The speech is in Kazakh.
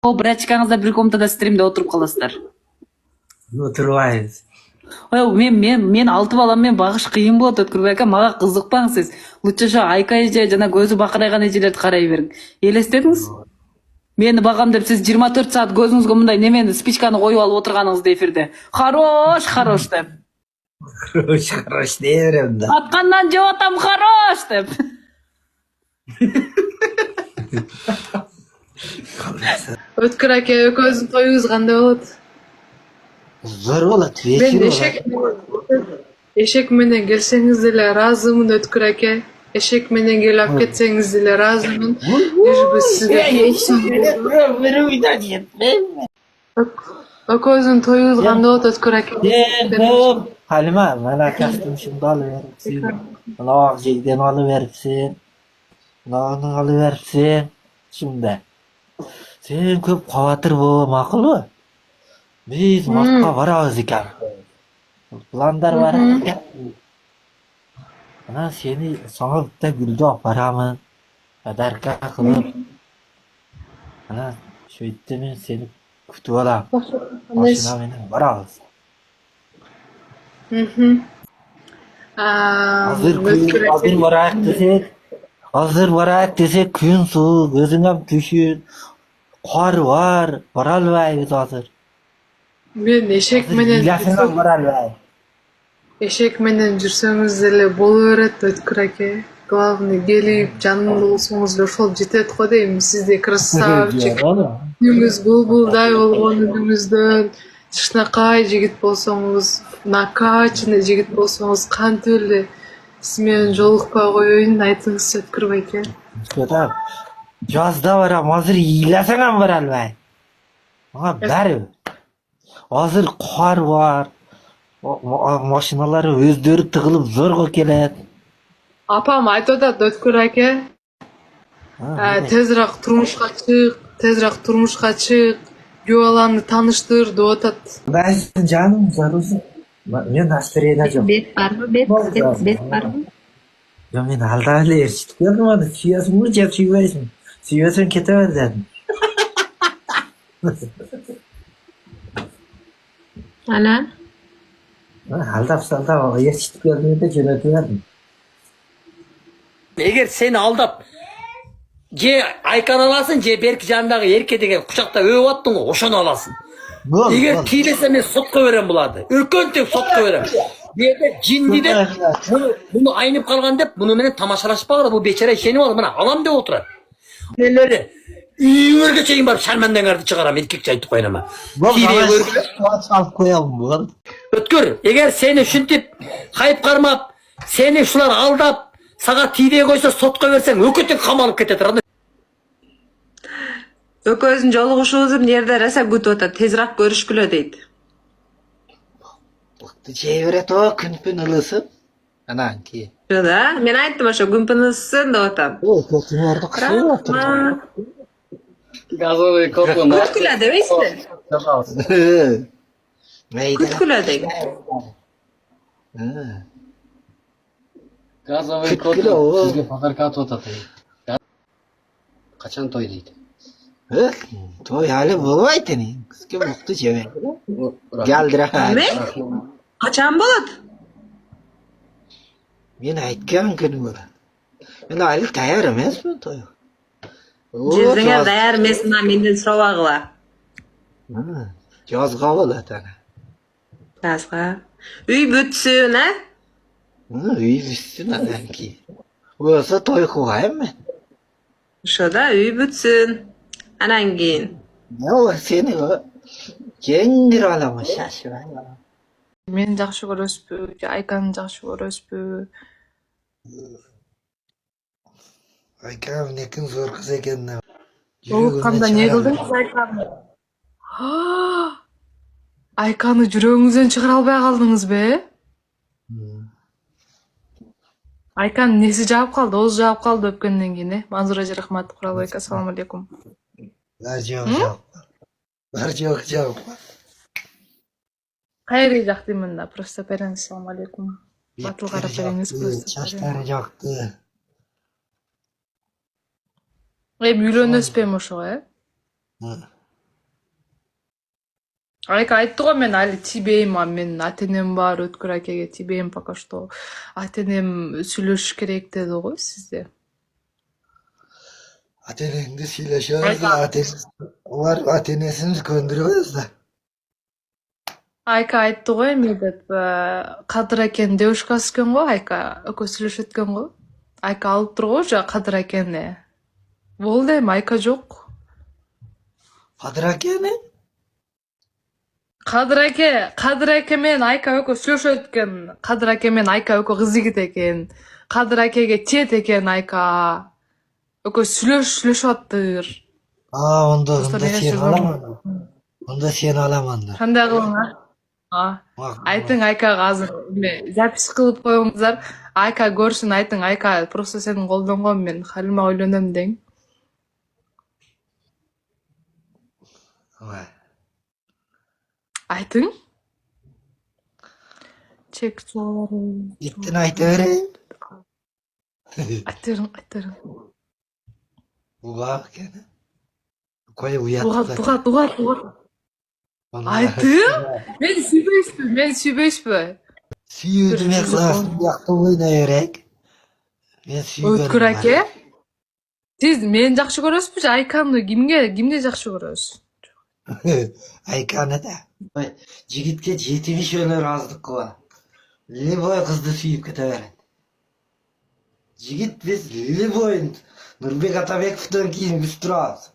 Bir açıkağınızda bir komutada strimde oturup kalasızlar. Oturmayız. Men 6 balamмен багыш кыйын болот Өткүрбай ака, мага кызыкпаңыз сиз. Лучше ошо Айка эже жана көзү бакырайган эжелерди карай бериң. Элестетиңиз? Мени багам деп сиз 24 саат көзүңүзгө мындай немени спичканы коюп алып отурганыңызды эфирде. Хорош деп. Хорош дей берем да. Аткандан жеп атам хорош деп. Өткір аке, экөөбүздүн тоюбуз кандай болот? Zor болот, Мен вечер болот. эшек менен келсеңиз деле ыраазымын, Өткүр аке. Эшек менен келип алып кетсеңиз деле ыраазымын. Бирибиз сизге экөөбүздүн тоюбуз кандай болот, Өткүр аке? Halima, mana kastimshimni olib beribsin. Mana og'zingdan olib beribsin. Nonni olib beribsin. Shunda. Sen ko'p xavotir bo'lma, ma'qulmi? Biz Moskva boramiz ekan. Planlar bor ekan. Mana seni sana bitta gulga olib boramiz. Padarka qilib. Mana shu yerda men seni kutib olaman. Mashina bilan boramiz. Hazır varak desek gün soğuk, gözün hem düşün. Kar var, varalmayız hazır. Мен эшек Hilasinden varalmayız. эшек менен жүрсөңүз деле боло берет, Өткүр аке. Главный келип жанымда болсоңуз эле ошол жетет го дейм. Сизде красавчик. Үнүңүз булбулдай болгон үнүңүздөн. Чычнакай жигит болсоңуз, накачанный жигит болсоңуз, кантип эле сиз менен жолукпай коеюн, айтыңызчы, Өткүрбай аке. Adam, yazda varam, hazır hilasinden varalmayız. Ama bari, hazır kar var. Maşinaları özdörü tıkılıp zorga keledi. Апам айтып атат, Өткүр аке. Тезирээк турмушка чык, күйөө баланы тааныштыр деп атат. Ben sizin canım zarusum. Ben настроение yok. Бет барбы? Бет барбы? Ya ben aldağıyla eriştik. Görmedim. Suyasın mı? Cep suyasın. Suyasın ketever dedim. Ana? Aldap saldap eriştik görmeye jönötüverdim. Eğer seni aldap je Aykan alasın, je Berk janındagı erke деген кучакта öp attın o, oşonu alasın. Eğer tiylese men sotko verem buladı. Ürkönтүп sotko verem. Derde cindi de bunu aynıp kalgan dep bunu menen tamaşalaşpagıra bu beçara işenip alıp mana alam dep oturat. Neleri үйөргө чейин барып шармандаңарды чыгарам, эркекче айтып коеюн ама. Тийлеп өргүлө Salып koyalım bu. Өткөр, эгер сени ушинтип хайып кармап, сени ушулар алдап, сага тийдей койсо сотко берсең, өкөтүң камалып кетет. Экөөбүздүн жолугушуубузду мына жерде Раса күтүп атат. Тезирээк көрүшкүлө дейт. Bıktı çeviret o künpün ılısın. Anan ki. Жо да, мен айттым ошо күмпүн ыссын деп атам. O kötünü orada kısıyor otur. Газовый котлон. Күткүлө дебейсиздер? Neydi? Күткүлө дейм. Газовый Kütkülü o. Sizge pazarka atып атат. Качан той дейт? Toy hali болбойт эми. Кызга мыкты жебе. Geldir ha. Эме? Качан болот? Men aytgan kuni bo'ladi. Men hali tayyor emasman to'y. Жездиңер даяр эмесин менден сурабагыла. Yozga bo'ladi ana. Жазга. Үй бүтсүн, а? Uy bitsin anan ki. Bo'lsa to'y qilmayman. Ошо да, үй бүтсүн. Анан кийин. Ne o seni o? Кеңдир аламын шашыбай. Мени жакшы көрөсүзбү, Айканы жакшы көрөсүзбү? Aykan nekin zor kız ekenine. Жолукканда эмне кылдыңыз Айканы? Айканы жүрөгүңүздөн чыгара албай калдыңызбы? Айканын неси жаап калды, оозу жаап калды өпкөндөн кийин, Манзура Рахмат Куралбек, ассалам алейкум. Var yok. Кайры жак деймин да, просто бериңиз, ассалам алейкум. Батыл карап бериңиз, просто. Çaşları yoktı. Үйлөнөсүзбү ошого, э? Айка айтты ғой, мен али тийбейм, менин ата энем бар, Өткүр акеге тийбейм пока что. Ата энем сүйлөшүш керек деди ғой сизде. Ата-энеңди сүйлөшөбүз Айка. да, олар ата-энесин көндүрөбүз да. Айка айтты ғой, эми деп, Кадыр акенин девушкасы экен го, Айка экөө сүйлөшөт экен го. Айка алып тур го жа Кадыр акени. Болду эми Айка жок. Кадыр акени? Кадыр аке менен Айка экөө сүйлөшөт экен. Кадыр аке менен Айка экөө кыз жигит экен. Кадыр акеге тиет экен Айка. Экөө сүйлөшүп аттыр. Онда Достор, сени аламан. Онда сени аламан да. Кандай кылыңар? Айтың Айкага азыр запись кылып коюңуздар. Айка көрсүн, айтың Айка просто сени колдонгон, мен Халима үйлөнөм дең. Айтың? Чек чоору. Иттин айта берейин. Айтырың. Буга экен. Кой уят. Буга. Айтың? Мен сүйбөйсүзбү? Сүйүүдү мен кыласың, бияқта ойнай берейик. Мен сүйгөнүм. Өткүр аке? Сиз мени жакшы көрөсүзбү же Айканы кимди жакшы көрөсүз? Айканы да. Жигитке 70 өлөр аздык кыла. Любой кызды сүйүп кете берет. Жигит биз любой Нурбек Атабековдон кийин биз турабыз.